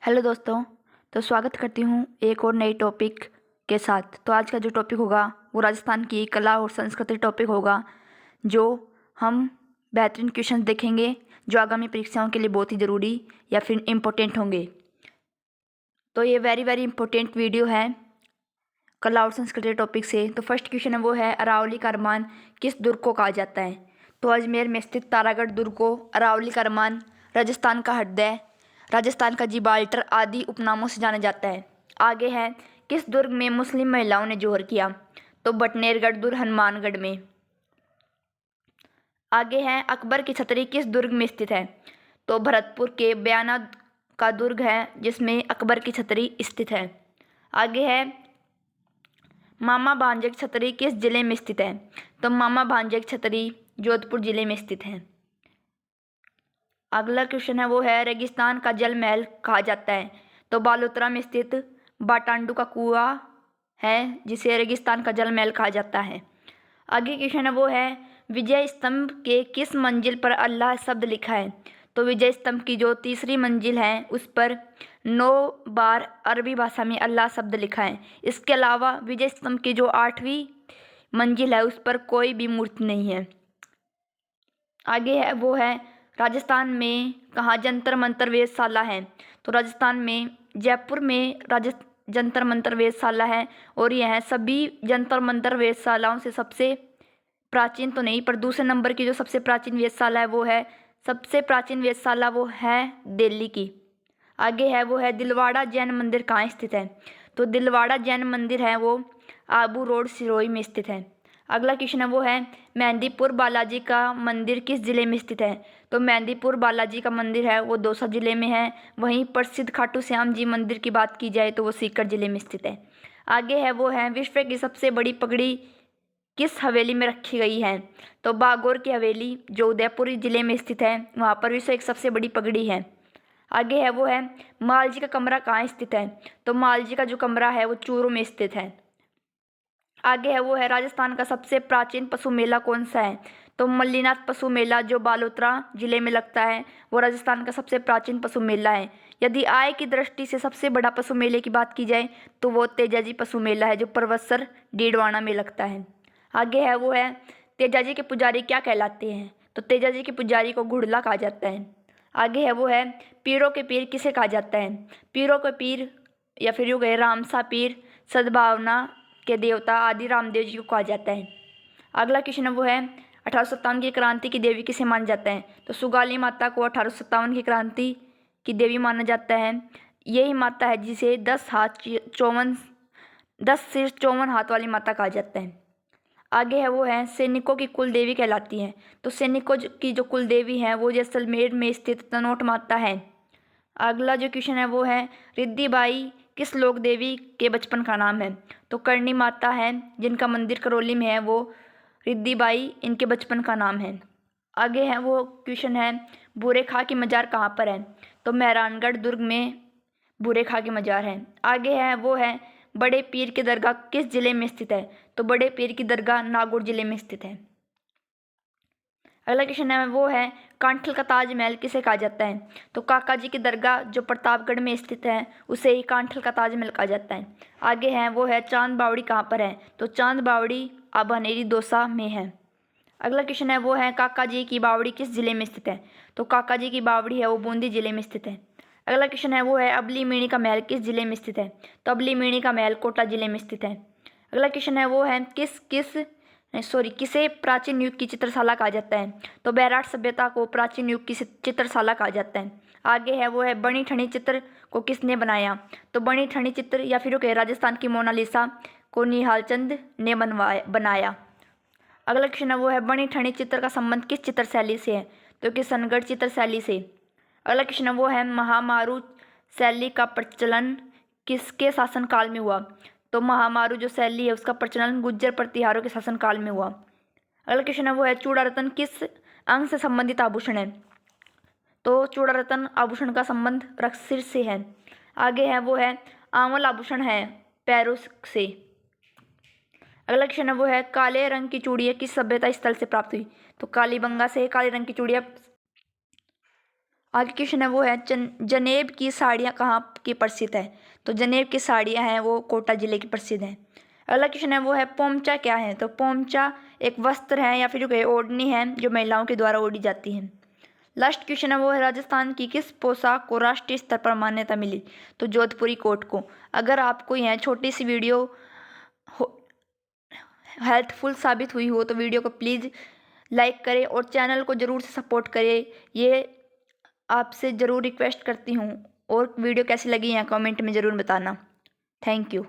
Hello दोस्तों। तो स्वागत करती हूँ एक और नई टॉपिक के साथ। तो आज का जो टॉपिक होगा वो राजस्थान की कला और संस्कृति टॉपिक होगा, जो हम बेहतरीन क्वेश्चन देखेंगे जो आगामी परीक्षाओं के लिए बहुत ही ज़रूरी या फिर इम्पोर्टेंट होंगे। तो ये वेरी वेरी इम्पोर्टेंट वीडियो है कला और संस्कृति टॉपिक से। तो फर्स्ट क्वेश्चन है वो है, अरावली का अरमान किस दुर्ग को कहा जाता है? तो अजमेर में स्थित तारागढ़ दुर्ग को अरावली का अरमान, राजस्थान का हृदय, राजस्थान का जिब्राल्टर आदि उपनामों से जाना जाता है। आगे है, किस दुर्ग में मुस्लिम महिलाओं ने जोहर किया? तो बटनेरगढ़ दुर्ग हनुमानगढ़ में। आगे है, अकबर की छतरी किस दुर्ग में स्थित है? तो भरतपुर के बयाना का दुर्ग है जिसमें अकबर की छतरी स्थित है। आगे है, मामा भांजे की छतरी किस जिले में स्थित है? तो मामा भांजे की छतरी जोधपुर जिले में स्थित है। अगला क्वेश्चन है वो है, रेगिस्तान का जल महल कहा जाता है? तो बालोतरा में स्थित बाटांडू का कुआं है जिसे रेगिस्तान का जल महल कहा जाता है। आगे क्वेश्चन है वो है, विजय स्तंभ के किस मंजिल पर अल्लाह शब्द लिखा है? तो विजय स्तंभ की जो तीसरी मंजिल है उस पर 9 बार अरबी भाषा में अल्लाह शब्द लिखा है। इसके अलावा विजय स्तंभ की जो 8वीं मंजिल है उस पर कोई भी मूर्ति नहीं है। आगे है वो है, राजस्थान में कहाँ जंतर मंतर वेधशाला है? तो राजस्थान में जयपुर में जंतर मंतर वेधशाला है, और यह सभी जंतर मंतर वेधशालाओं से सबसे प्राचीन तो नहीं पर दूसरे नंबर की जो सबसे प्राचीन वेधशाला है वो है, सबसे प्राचीन वेधशाला वो है दिल्ली की। आगे है वो है, दिलवाड़ा जैन मंदिर कहाँ स्थित है? तो दिलवाड़ा जैन मंदिर है वो आबू रोड सिरोही में स्थित है। अगला क्वेश्चन है वो है, मेहंदीपुर बालाजी का मंदिर किस जिले में स्थित है? तो मेहंदीपुर बालाजी का मंदिर है वो दौसा जिले में है। वहीं प्रसिद्ध खाटू श्याम जी मंदिर की बात की जाए तो वो सीकर जिले में स्थित है। आगे है वो है, विश्व की सबसे बड़ी पगड़ी किस हवेली में रखी गई है? तो बागौर की हवेली जो उदयपुर जिले में स्थित है वहाँ पर विश्व एक सबसे बड़ी पगड़ी है। आगे है वो है, मालजी का कमरा कहाँ स्थित है? तो मालजी का जो कमरा है वो चूरू में स्थित है। आगे है वो है, राजस्थान का सबसे प्राचीन पशु मेला कौन सा है? तो मल्लीनाथ पशु मेला जो बालोतरा जिले में लगता है वो राजस्थान का सबसे प्राचीन पशु मेला है। यदि आय की दृष्टि से सबसे बड़ा पशु मेले की बात की जाए तो वो तेजाजी पशु मेला है जो परवसर डीडवाना में लगता है। आगे है वो है, तेजाजी के पुजारी क्या कहलाते हैं? तो तेजाजी के पुजारी को घुड़ला कहा जाता है। आगे है वो है, पीरों के पीर किसे कहा जाता है? पीरों के पीर या फिर यूँ कहे रामसा पीर, सद्भावना के देवता आदि रामदेव जी को कहा जाता है। अगला क्वेश्चन है वो है, 1857 की क्रांति की देवी किसे माना जाता है? तो सुगाली माता को 1857 की क्रांति की देवी माना जाता है। यही माता है जिसे 10 सिर 54 हाथ वाली माता कहा जाता है। आगे है वो है, सैनिकों की कुल देवी कहलाती है? तो सैनिकों की जो कुल देवी है वो जैसलमेर में स्थित तनोट माता है। अगला जो क्वेश्चन है वो है, रिद्धि बाई किस लोक देवी के बचपन का नाम है? तो करणी माता है जिनका मंदिर करौली में है वो रिद्धि बाई इनके बचपन का नाम है। आगे है वो क्वेश्चन है, बूरे खां की मजार कहाँ पर है? तो मेहरानगढ़ दुर्ग में बूरे खां की मजार है। आगे है वो है, बड़े पीर की दरगाह किस जिले में स्थित है? तो बड़े पीर की दरगाह नागौर जिले में स्थित है। अगला क्वेश्चन है वो है, कांठल का ताजमहल किसे कहा जाता है? तो काका जी की दरगाह जो प्रतापगढ़ में स्थित है उसे ही कांठल का ताजमहल कहा जाता है। आगे है वो है, चांद बावड़ी कहाँ पर है? तो चांद बावड़ी अब हनेरी दौसा में है। अगला क्वेश्चन है वो है, काका जी की बावड़ी किस जिले में स्थित है? तो काका जी की बावड़ी है वो बूंदी जिले में स्थित है। अगला क्वेश्चन है वो है, अबली मीणी का महल किस जिले में स्थित है? तो अबली मीणी का महल कोटा जिले में स्थित है। अगला क्वेश्चन है वो है, किसे प्राचीन युग की चित्रशाला कहा जाता है? तो बैराट सभ्यता को प्राचीन युग की चित्रशाला कहा जाता है। आगे है वो है, बनी ठनी चित्र को किसने बनाया? तो बनी ठनी चित्र या फिर राजस्थान की मोनालिसा को निहाल चंद ने बनाया। अगला क्वेश्चन है वो है, बनी ठनी चित्र का संबंध किस चित्र शैली से है? तो किशनगढ़ चित्र शैली से। अगला क्वेश्चन है वो है, महामारू शैली का प्रचलन किसके शासनकाल में हुआ? तो महामारू जो शैली है उसका प्रचलन गुज्जर प्रतिहारों के शासनकाल में हुआ। अगला क्वेश्चन है वो है, चूड़ा रत्न किस अंग से संबंधित आभूषण है? तो चूड़ा रत्न आभूषण का संबंध सिर से है। आगे है वो है, आंवल आभूषण है पैरों से। अगला क्वेश्चन है वो है, काले रंग की चूड़ियाँ किस सभ्यता स्थल से प्राप्त हुई? तो कालीबंगा से काले रंग की चूड़ियाँ आगे क्वेश्चन है वो है जनेब की साड़ियाँ कहाँ की प्रसिद्ध है। तो जनेब की साड़ियाँ हैं वो कोटा ज़िले की प्रसिद्ध हैं। अगला क्वेश्चन है वो है पोमचा क्या है। तो पोमचा एक वस्त्र है या फिर जो है ओढ़नी है जो महिलाओं के द्वारा ओढ़ी जाती है। लास्ट क्वेश्चन है वो है राजस्थान की किस पोशाक को राष्ट्रीय स्तर पर मान्यता मिली। तो जोधपुरी कोट को। अगर आपको यह छोटी सी वीडियो हेल्पफुल साबित हुई हो तो वीडियो को प्लीज़ लाइक करें और चैनल को ज़रूर से सपोर्ट करें, ये आपसे ज़रूर रिक्वेस्ट करती हूँ। और वीडियो कैसी लगी है कमेंट में ज़रूर बताना। Thank you.